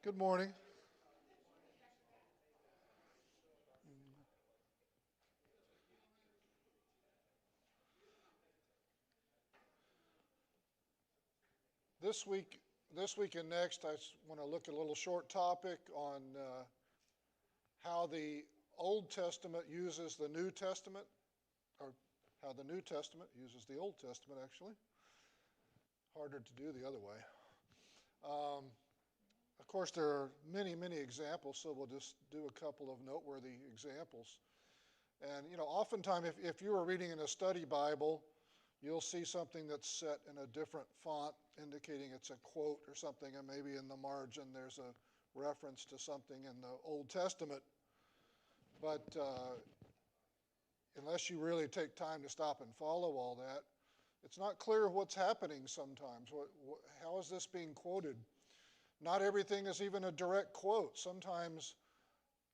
Good morning. This week, this week and next, I want to look at a little short topic on how the Old Testament uses the New Testament, or how the New Testament uses the Old Testament, actually. Harder to do the other way. Of course, there are many, many examples, so we'll just do a couple of noteworthy examples. And, oftentimes, if you are reading in a study Bible, you'll see something that's set in a different font indicating it's a quote or something, and maybe in the margin there's a reference to something in the Old Testament. But unless you really take time to stop and follow all that, it's not clear what's happening sometimes. How is this being quoted? Not everything is even a direct quote. Sometimes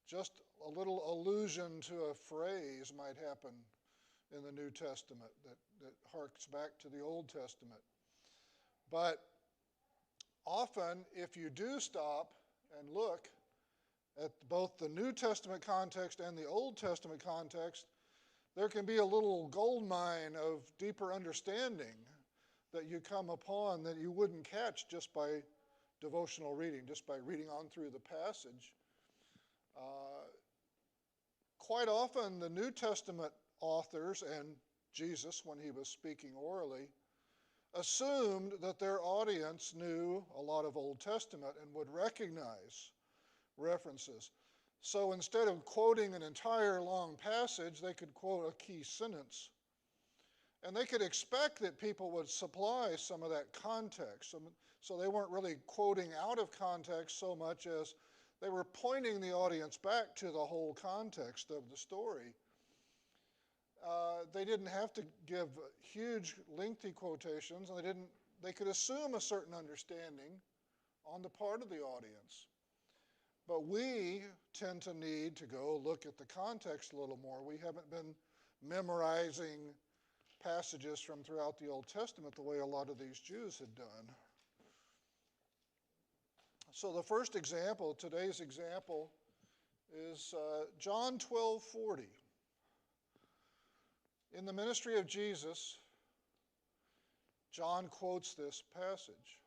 just a little allusion to a phrase might happen in the New Testament that harks back to the Old Testament. But often, if you do stop and look at both the New Testament context and the Old Testament context, there can be a little gold mine of deeper understanding that you come upon that you wouldn't catch just by devotional reading, just by reading on through the passage. Quite often, the New Testament authors and Jesus, when he was speaking orally, assumed that their audience knew a lot of Old Testament and would recognize references. So instead of quoting an entire long passage, they could quote a key sentence. And they could expect that people would supply some of that context. So they weren't really quoting out of context so much as they were pointing the audience back to the whole context of the story. They didn't have to give huge, lengthy quotations, and they could assume a certain understanding on the part of the audience. But we tend to need to go look at the context a little more. We haven't been memorizing passages from throughout the Old Testament the way a lot of these Jews had done. So the first example, today's example, is John 12:40. In the ministry of Jesus, John quotes this passage.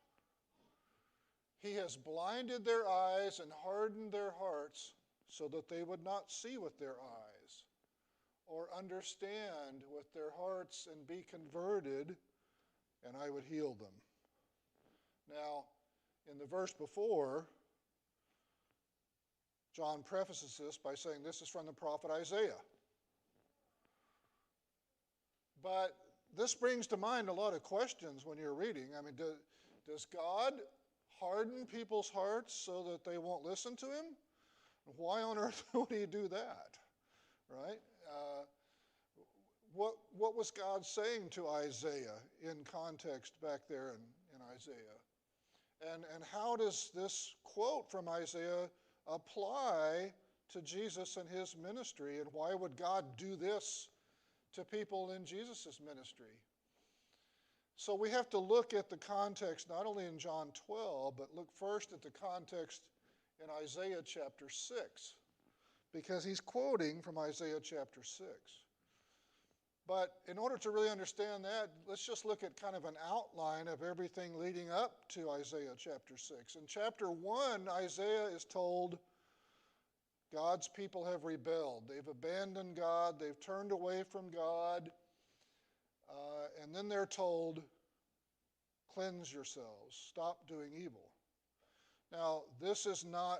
He has blinded their eyes and hardened their hearts so that they would not see with their eyes or understand with their hearts and be converted, and I would heal them. Now, in the verse before, John prefaces this by saying this is from the prophet Isaiah. But this brings to mind a lot of questions when you're reading. I mean, does God harden people's hearts so that they won't listen to him? Why on earth would he do that? Right? What was God saying to Isaiah in context back there in Isaiah? And how does this quote from Isaiah apply to Jesus and his ministry? And why would God do this to people in Jesus' ministry? So we have to look at the context not only in John 12, but look first at the context in Isaiah chapter 6, because he's quoting from Isaiah chapter 6. But in order to really understand that, let's just look at kind of an outline of everything leading up to Isaiah chapter 6. In chapter 1, Isaiah is told God's people have rebelled. They've abandoned God. They've turned away from God. And then they're told, cleanse yourselves. Stop doing evil. Now, this is not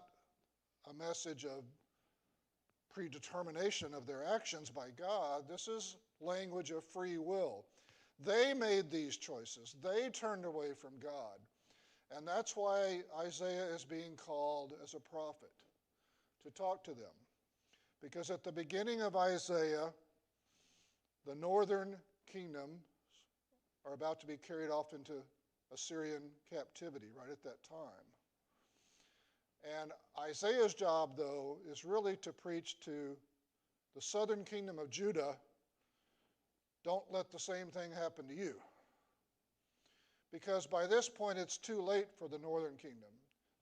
a message of predetermination of their actions by God. This is language of free will. They made these choices. They turned away from God. And that's why Isaiah is being called as a prophet, to talk to them. Because at the beginning of Isaiah, the northern kingdoms are about to be carried off into Assyrian captivity right at that time. And Isaiah's job, though, is really to preach to the southern kingdom of Judah, don't let the same thing happen to you. Because by this point, it's too late for the northern kingdom.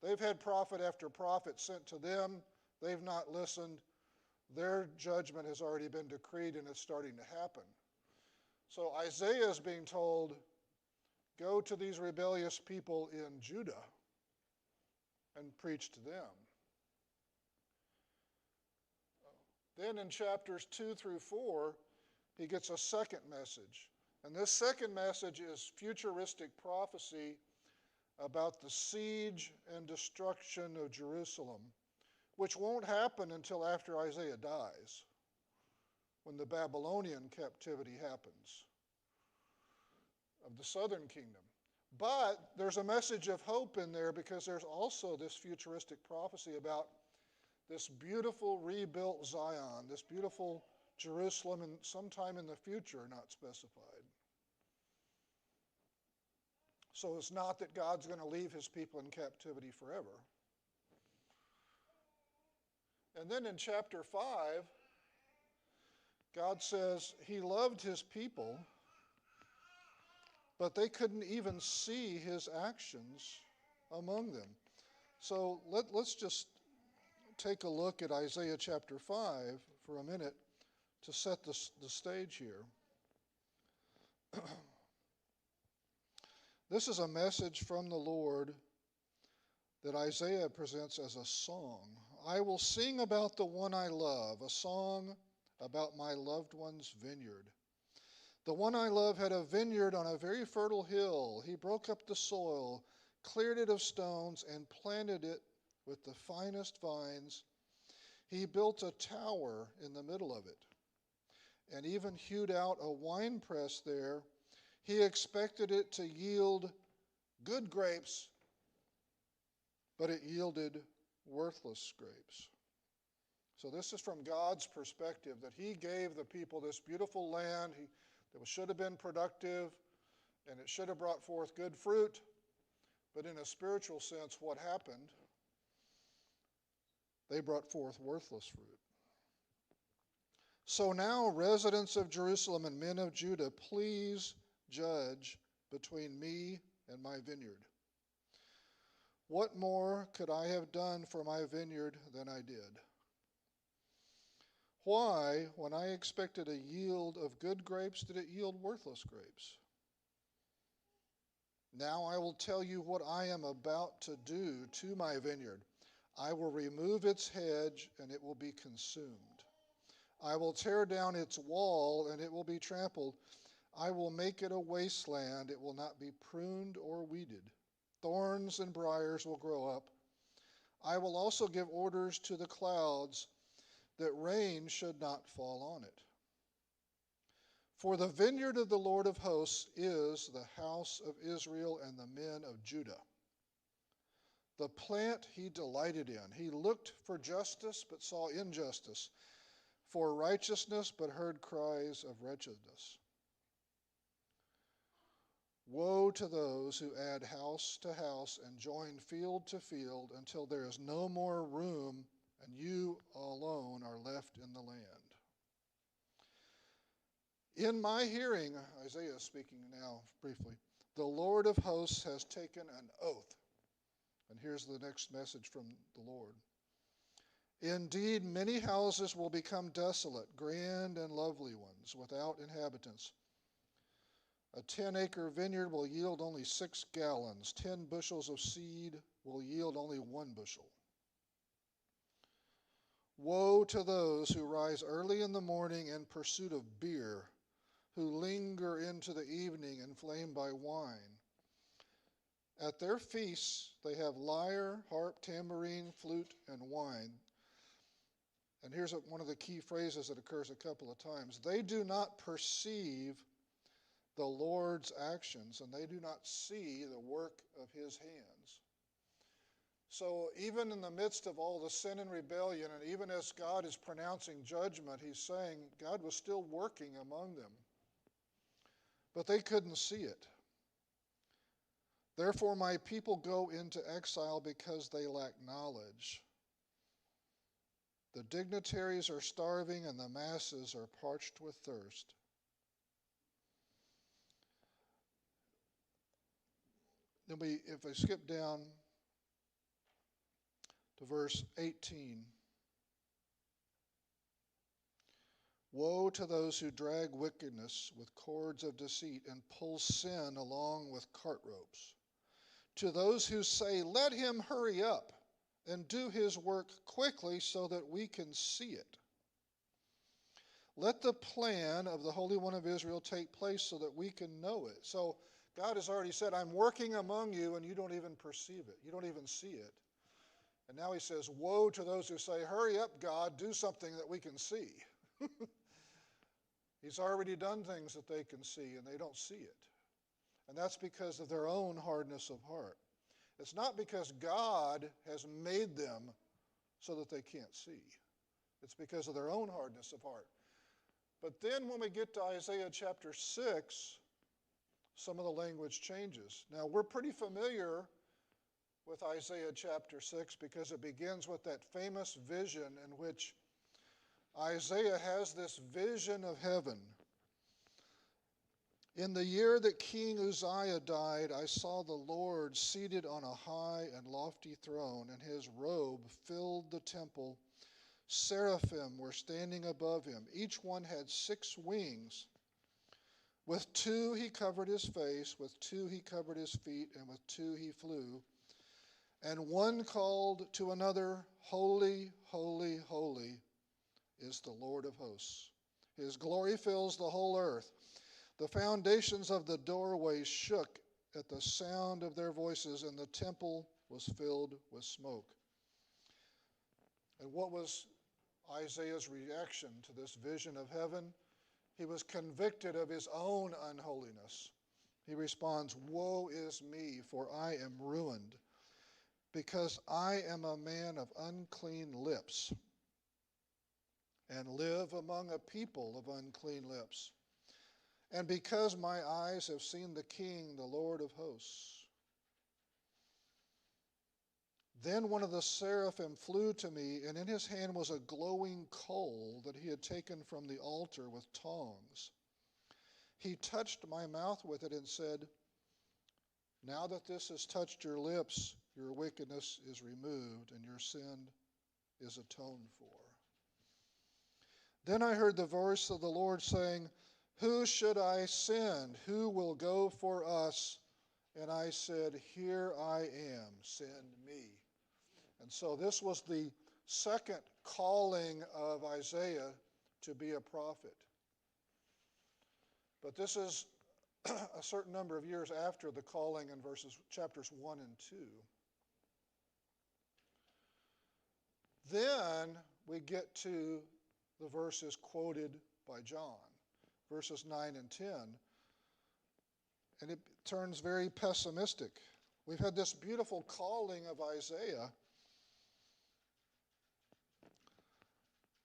They've had prophet after prophet sent to them. They've not listened. Their judgment has already been decreed and it's starting to happen. So Isaiah is being told, go to these rebellious people in Judah and preach to them. Then in chapters 2 through 4, he gets a second message. And this second message is futuristic prophecy about the siege and destruction of Jerusalem, which won't happen until after Isaiah dies, when the Babylonian captivity happens of the southern kingdom. But there's a message of hope in there because there's also this futuristic prophecy about this beautiful rebuilt Zion, this beautiful Jerusalem, and sometime in the future, not specified. So it's not that God's going to leave his people in captivity forever. And then in chapter 5, God says he loved his people, but they couldn't even see his actions among them. So let's just take a look at Isaiah chapter 5 for a minute to set the stage here. This is a message from the Lord that Isaiah presents as a song. I will sing about the one I love, a song about my loved one's vineyard. The one I love had a vineyard on a very fertile hill. He broke up the soil, cleared it of stones, and planted it with the finest vines. He built a tower in the middle of it, and even hewed out a winepress there. He expected it to yield good grapes, but it yielded worthless grapes. So this is from God's perspective, that he gave the people this beautiful land that should have been productive, and it should have brought forth good fruit. But in a spiritual sense, what happened? They brought forth worthless fruit. So now, residents of Jerusalem and men of Judah, please judge between me and my vineyard. What more could I have done for my vineyard than I did? Why, when I expected a yield of good grapes, did it yield worthless grapes? Now I will tell you what I am about to do to my vineyard. I will remove its hedge, and it will be consumed. I will tear down its wall, and it will be trampled. I will make it a wasteland. It will not be pruned or weeded. Thorns and briars will grow up. I will also give orders to the clouds that rain should not fall on it. For the vineyard of the Lord of hosts is the house of Israel and the men of Judah. The plant he delighted in. He looked for justice but saw injustice, for righteousness but heard cries of wretchedness. Woe to those who add house to house and join field to field until there is no more room and you alone are left in the land. In my hearing, Isaiah is speaking now briefly, the Lord of hosts has taken an oath. And here's the next message from the Lord. Indeed, many houses will become desolate, grand and lovely ones, without inhabitants. A 10-acre vineyard will yield only 6 gallons. 10 bushels of seed will yield only 1 bushel. Woe to those who rise early in the morning in pursuit of beer, who linger into the evening inflamed by wine. At their feasts they have lyre, harp, tambourine, flute, and wine. And here's one of the key phrases that occurs a couple of times. They do not perceive the Lord's actions, and they do not see the work of his hands. So even in the midst of all the sin and rebellion, and even as God is pronouncing judgment, he's saying God was still working among them. But they couldn't see it. Therefore my people go into exile because they lack knowledge. The dignitaries are starving and the masses are parched with thirst. Then if I skip down to verse 18. Woe to those who drag wickedness with cords of deceit and pull sin along with cart ropes. To those who say, let him hurry up and do his work quickly so that we can see it. Let the plan of the Holy One of Israel take place so that we can know it. So God has already said, I'm working among you, and you don't even perceive it. You don't even see it. And now he says, woe to those who say, hurry up, God, do something that we can see. He's already done things that they can see, and they don't see it. And that's because of their own hardness of heart. It's not because God has made them so that they can't see. It's because of their own hardness of heart. But then when we get to Isaiah chapter 6, some of the language changes. Now, we're pretty familiar with Isaiah chapter 6 because it begins with that famous vision in which Isaiah has this vision of heaven. In the year that King Uzziah died, I saw the Lord seated on a high and lofty throne, and his robe filled the temple. Seraphim were standing above him. Each one had 6 wings. With 2 he covered his face, with 2 he covered his feet, and with 2 he flew. And one called to another, Holy, holy, holy is the Lord of hosts. His glory fills the whole earth. The foundations of the doorways shook at the sound of their voices, and the temple was filled with smoke. And what was Isaiah's reaction to this vision of heaven? He was convicted of his own unholiness. He responds, woe is me, for I am ruined, because I am a man of unclean lips, and live among a people of unclean lips. And because my eyes have seen the King, the Lord of hosts. Then one of the seraphim flew to me, and in his hand was a glowing coal that he had taken from the altar with tongs. He touched my mouth with it and said, now that this has touched your lips, your wickedness is removed, and your sin is atoned for. Then I heard the voice of the Lord saying, who should I send? Who will go for us? And I said, here I am, send me. And so this was the second calling of Isaiah to be a prophet. But this is a certain number of years after the calling in chapters 1 and 2. Then we get to the verses quoted by John. Verses 9 and 10, and it turns very pessimistic. We've had this beautiful calling of Isaiah,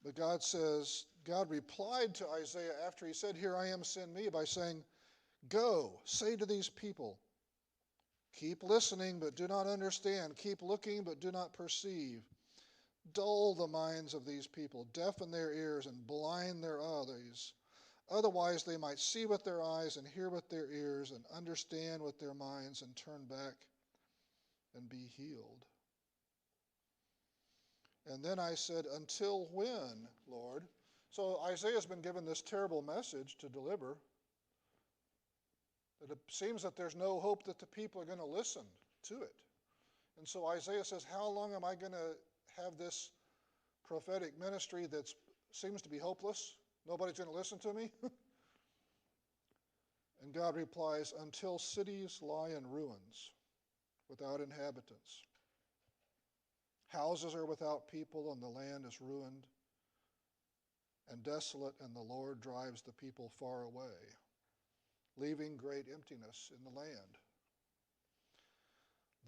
but God replied to Isaiah after he said, here I am, send me, by saying, go, say to these people, keep listening, but do not understand. Keep looking, but do not perceive. Dull the minds of these people, deafen their ears, and blind their eyes. Otherwise, they might see with their eyes and hear with their ears and understand with their minds and turn back and be healed. And then I said, until when, Lord? So Isaiah's been given this terrible message to deliver. That it seems that there's no hope that the people are going to listen to it. And so Isaiah says, how long am I going to have this prophetic ministry that seems to be hopeless? Nobody's going to listen to me? And God replies, until cities lie in ruins, without inhabitants. Houses are without people, and the land is ruined and desolate, and the Lord drives the people far away, leaving great emptiness in the land.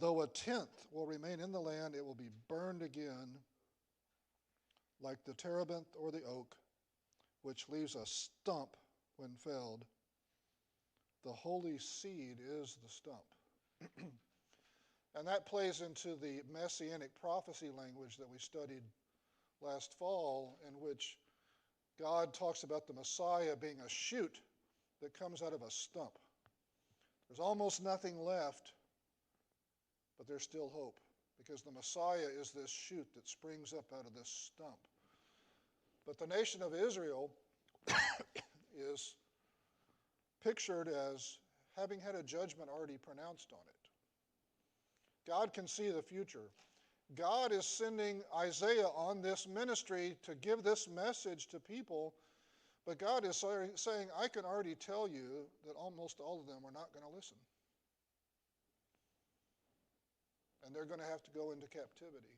Though a tenth will remain in the land, it will be burned again, like the terebinth or the oak, which leaves a stump when felled. The holy seed is the stump. And that plays into the messianic prophecy language that we studied last fall, in which God talks about the Messiah being a shoot that comes out of a stump. There's almost nothing left, but there's still hope because the Messiah is this shoot that springs up out of this stump. But the nation of Israel is pictured as having had a judgment already pronounced on it. God can see the future. God is sending Isaiah on this ministry to give this message to people, but God is saying, I can already tell you that almost all of them are not going to listen. And they're going to have to go into captivity.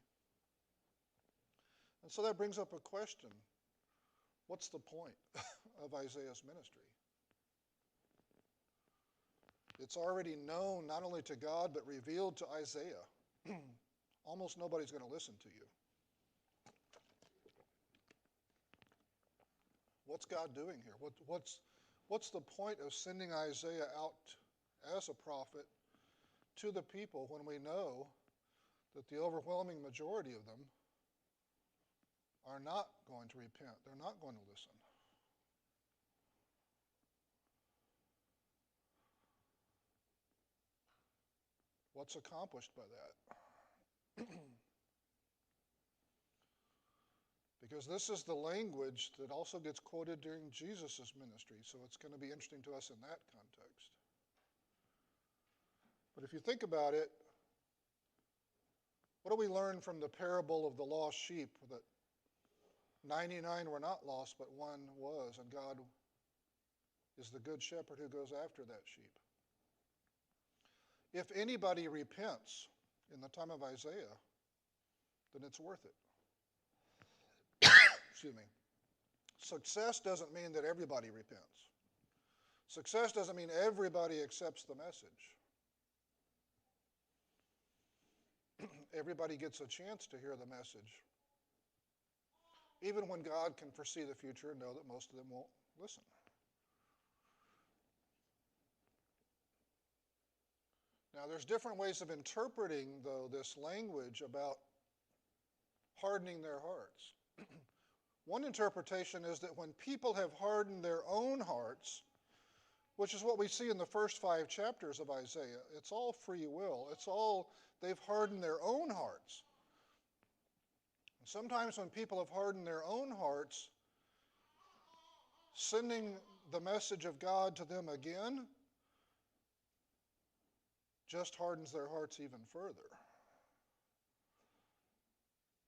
And so that brings up a question. What's the point of Isaiah's ministry? It's already known not only to God, but revealed to Isaiah. Almost nobody's going to listen to you. What's God doing here? What's the point of sending Isaiah out as a prophet to the people when we know that the overwhelming majority of them are not going to repent? They're not going to listen. What's accomplished by that? Because this is the language that also gets quoted during Jesus' ministry, so it's going to be interesting to us in that context. But if you think about it, what do we learn from the parable of the lost sheep? That 99 were not lost, but one was, and God is the good shepherd who goes after that sheep. If anybody repents in the time of Isaiah, then it's worth it. Excuse me. Success doesn't mean that everybody repents. Success doesn't mean everybody accepts the message. Everybody gets a chance to hear the message, even when God can foresee the future and know that most of them won't listen. Now, there's different ways of interpreting, though, this language about hardening their hearts. One interpretation is that when people have hardened their own hearts, which is what we see in the first 5 chapters of Isaiah, it's all free will. It's all, they've hardened their own hearts. And sometimes when people have hardened their own hearts, sending the message of God to them again just hardens their hearts even further.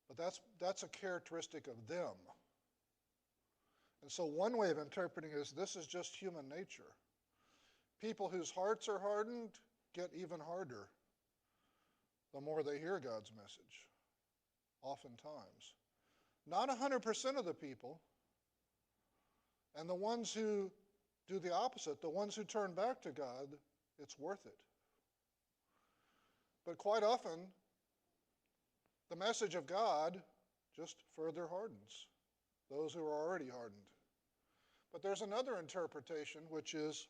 But that's a characteristic of them. And so one way of interpreting it is this is just human nature. People whose hearts are hardened get even harder the more they hear God's message, oftentimes. Not 100% of the people, and the ones who do the opposite, the ones who turn back to God, it's worth it. But quite often, the message of God just further hardens those who are already hardened. But there's another interpretation, which is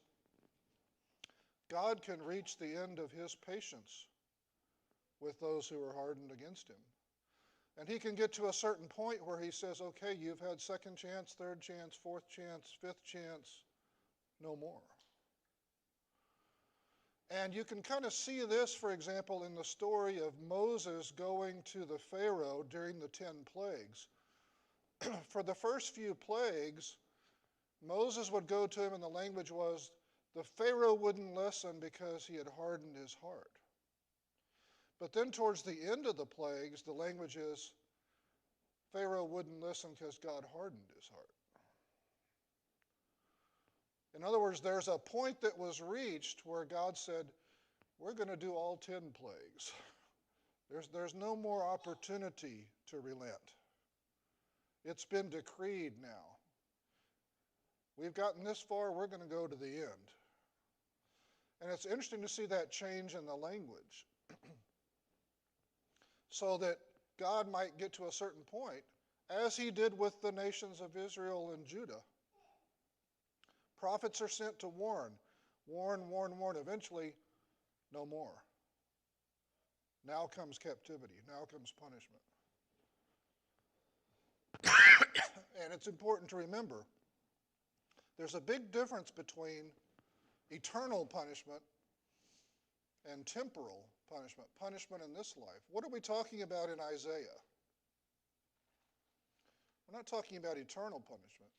God can reach the end of his patience with those who are hardened against him. And he can get to a certain point where he says, okay, you've had second chance, third chance, fourth chance, fifth chance, no more. And you can kind of see this, for example, in the story of Moses going to the Pharaoh during the 10 plagues. For the first few plagues, Moses would go to him, and the language was, the Pharaoh wouldn't listen because he had hardened his heart. But then towards the end of the plagues, the language is, Pharaoh wouldn't listen because God hardened his heart. In other words, there's a point that was reached where God said, we're going to do all 10 plagues. There's no more opportunity to relent. It's been decreed now. We've gotten this far, we're going to go to the end. And it's interesting to see that change in the language. So that God might get to a certain point, as he did with the nations of Israel and Judah. Prophets are sent to warn. Warn. Eventually, no more. Now comes captivity. Now comes punishment. And it's important to remember, there's a big difference between eternal punishment and temporal punishment, punishment in this life. What are we talking about in Isaiah? We're not talking about eternal punishment.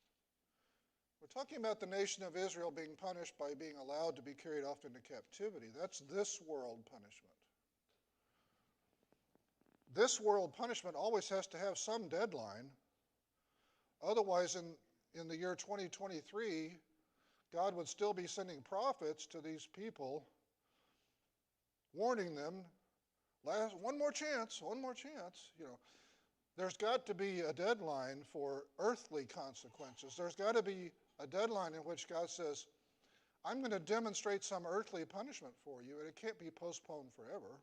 We're talking about the nation of Israel being punished by being allowed to be carried off into captivity. That's this world punishment. This world punishment always has to have some deadline. Otherwise, in the year 2023, God would still be sending prophets to these people, warning them, one more chance. There's got to be a deadline for earthly consequences. There's got to be a deadline in which God says, I'm going to demonstrate some earthly punishment for you, and it can't be postponed forever.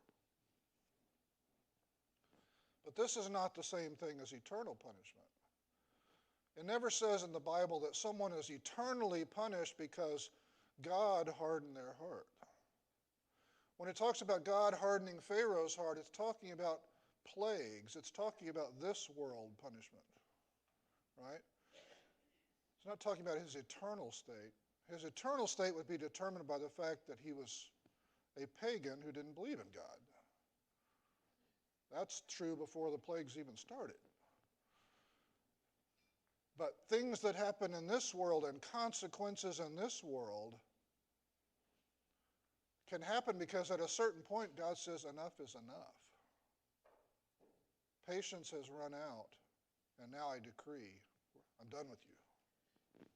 But this is not the same thing as eternal punishment. It never says in the Bible that someone is eternally punished because God hardened their heart. When it talks about God hardening Pharaoh's heart, it's talking about plagues. It's talking about this world punishment, right? It's not talking about his eternal state. His eternal state would be determined by the fact that he was a pagan who didn't believe in God. That's true before the plagues even started. But things that happen in this world and consequences in this world can happen because at a certain point God says enough is enough. Patience has run out, and now I decree, I'm done with you.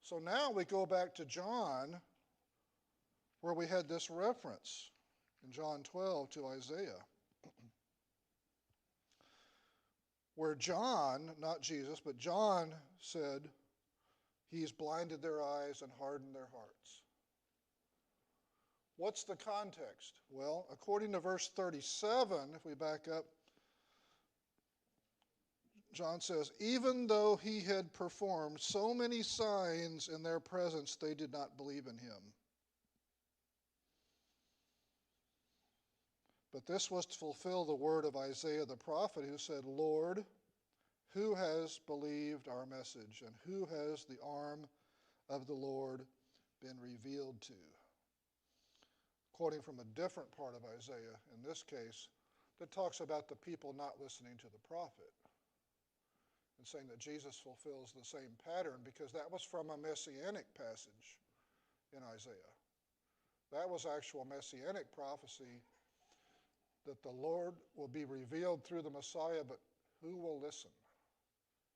So now we go back to John, where we had this reference in John 12 to Isaiah, where John, not Jesus, but John said, he's blinded their eyes and hardened their hearts. What's the context? Well, according to verse 37, if we back up, John says, even though he had performed so many signs in their presence, they did not believe in him. But this was to fulfill the word of Isaiah the prophet, who said, Lord, who has believed our message, and who has the arm of the Lord been revealed to? Quoting from a different part of Isaiah, in this case, that talks about the people not listening to the prophet, and saying that Jesus fulfills the same pattern, because that was from a messianic passage in Isaiah. That was actual messianic prophecy that the Lord will be revealed through the Messiah, but who will listen?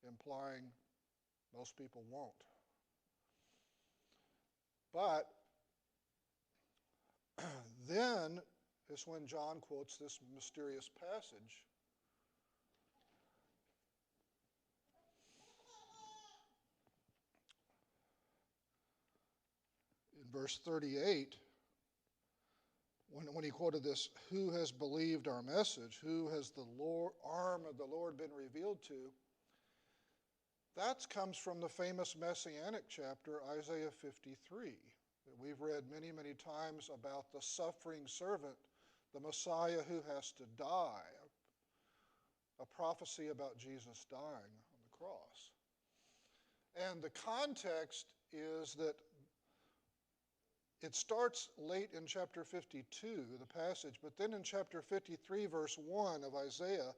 Implying most people won't. But then is when John quotes this mysterious passage. In verse 38, when he quoted this, who has believed our message? Who has the arm of the Lord been revealed to? That comes from the famous Messianic chapter, Isaiah 53, that we've read many, many times about the suffering servant, the Messiah who has to die, a prophecy about Jesus dying on the cross. And the context is that it starts late in chapter 52, the passage, but then in chapter 53, verse 1 of Isaiah,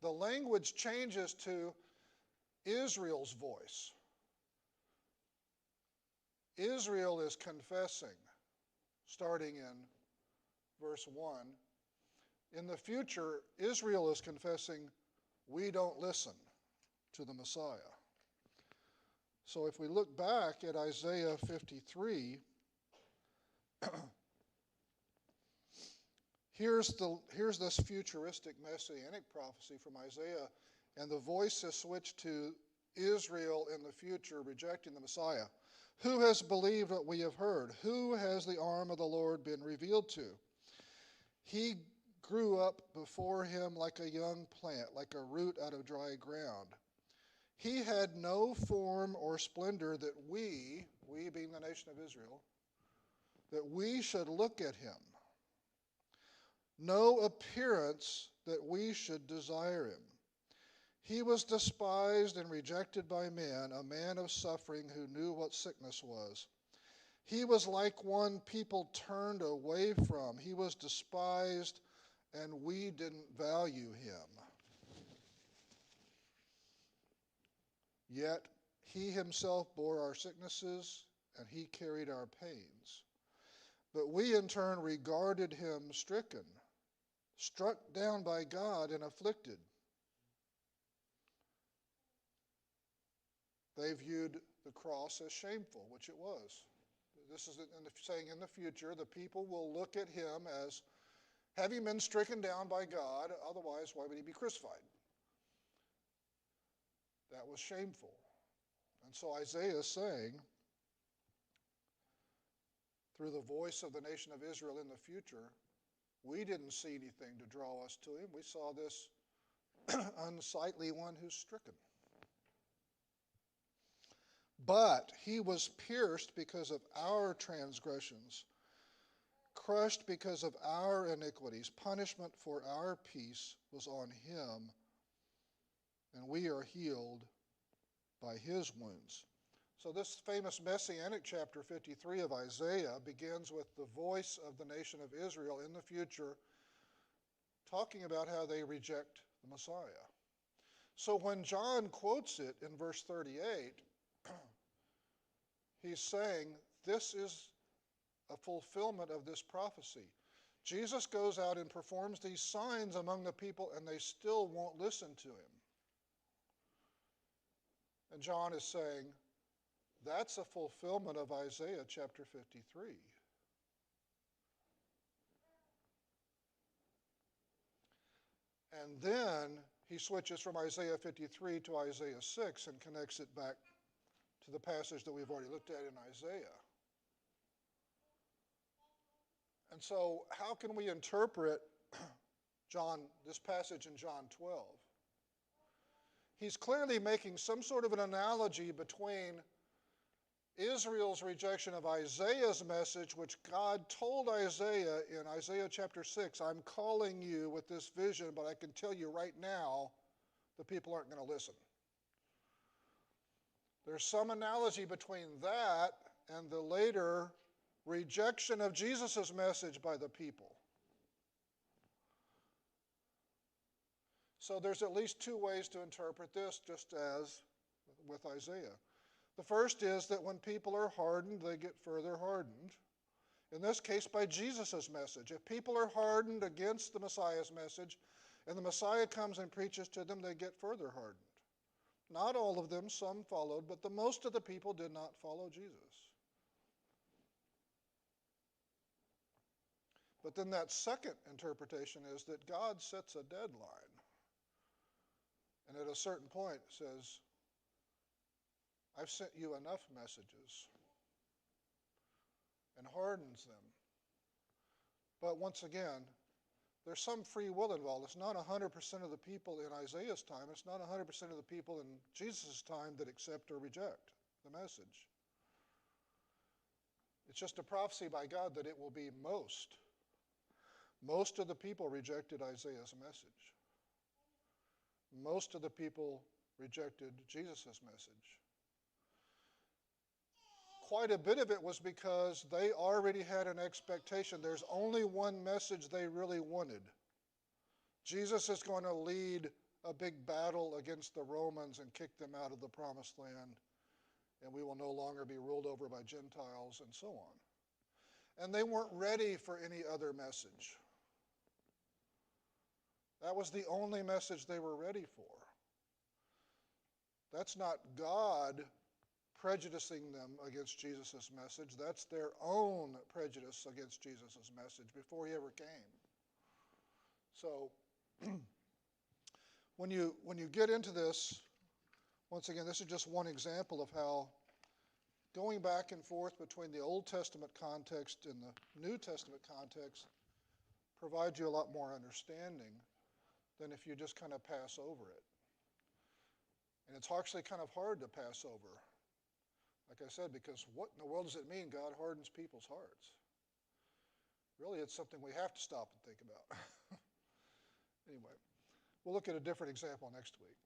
the language changes to Israel's voice. Israel is confessing, starting in verse 1. In the future, Israel is confessing, we don't listen to the Messiah. So if we look back at Isaiah 53, here's this futuristic messianic prophecy from Isaiah, and the voice has switched to Israel in the future rejecting the Messiah. Who has believed what we have heard? Who has the arm of the Lord been revealed to? He grew up before him like a young plant, like a root out of dry ground. He had no form or splendor that we being the nation of Israel, that we should look at him. No appearance that we should desire him. He was despised and rejected by men, a man of suffering who knew what sickness was. He was like one people turned away from. He was despised, and we didn't value him. Yet he himself bore our sicknesses, and he carried our pains. But we in turn regarded him stricken, struck down by God, and afflicted. They viewed the cross as shameful, which it was. This is saying in the future, the people will look at him as having been stricken down by God, otherwise why would he be crucified? That was shameful. And so Isaiah is saying, through the voice of the nation of Israel in the future, we didn't see anything to draw us to him. We saw this unsightly one who's stricken. But he was pierced because of our transgressions, crushed because of our iniquities. Punishment for our peace was on him, and we are healed by his wounds. So this famous Messianic chapter 53 of Isaiah begins with the voice of the nation of Israel in the future talking about how they reject the Messiah. So when John quotes it in verse 38, he's saying this is a fulfillment of this prophecy. Jesus goes out and performs these signs among the people, and they still won't listen to him. And John is saying, that's a fulfillment of Isaiah chapter 53. And then he switches from Isaiah 53 to Isaiah 6 and connects it back to the passage that we've already looked at in Isaiah. And so how can we interpret this passage in John 12? He's clearly making some sort of an analogy between Israel's rejection of Isaiah's message, which God told Isaiah in Isaiah chapter 6, I'm calling you with this vision, but I can tell you right now, the people aren't going to listen. There's some analogy between that and the later rejection of Jesus' message by the people. So there's at least two ways to interpret this, just as with Isaiah. The first is that when people are hardened, they get further hardened. In this case, by Jesus' message. If people are hardened against the Messiah's message, and the Messiah comes and preaches to them, they get further hardened. Not all of them, some followed, but the most of the people did not follow Jesus. But then that second interpretation is that God sets a deadline. And at a certain point says, I've sent you enough messages, and hardens them. But once again, there's some free will involved. It's not 100% of the people in Isaiah's time. It's not 100% of the people in Jesus' time that accept or reject the message. It's just a prophecy by God that it will be most. Most of the people rejected Isaiah's message. Most of the people rejected Jesus' message. Quite a bit of it was because they already had an expectation. There's only one message they really wanted. Jesus is going to lead a big battle against the Romans and kick them out of the promised land, and we will no longer be ruled over by Gentiles and so on. And they weren't ready for any other message. That was the only message they were ready for. That's not God prejudicing them against Jesus' message. That's their own prejudice against Jesus' message before he ever came. So when you get into this, once again, this is just one example of how going back and forth between the Old Testament context and the New Testament context provides you a lot more understanding than if you just kind of pass over it. And it's actually kind of hard to pass over, like I said, because what in the world does it mean God hardens people's hearts? Really, it's something we have to stop and think about. Anyway, we'll look at a different example next week.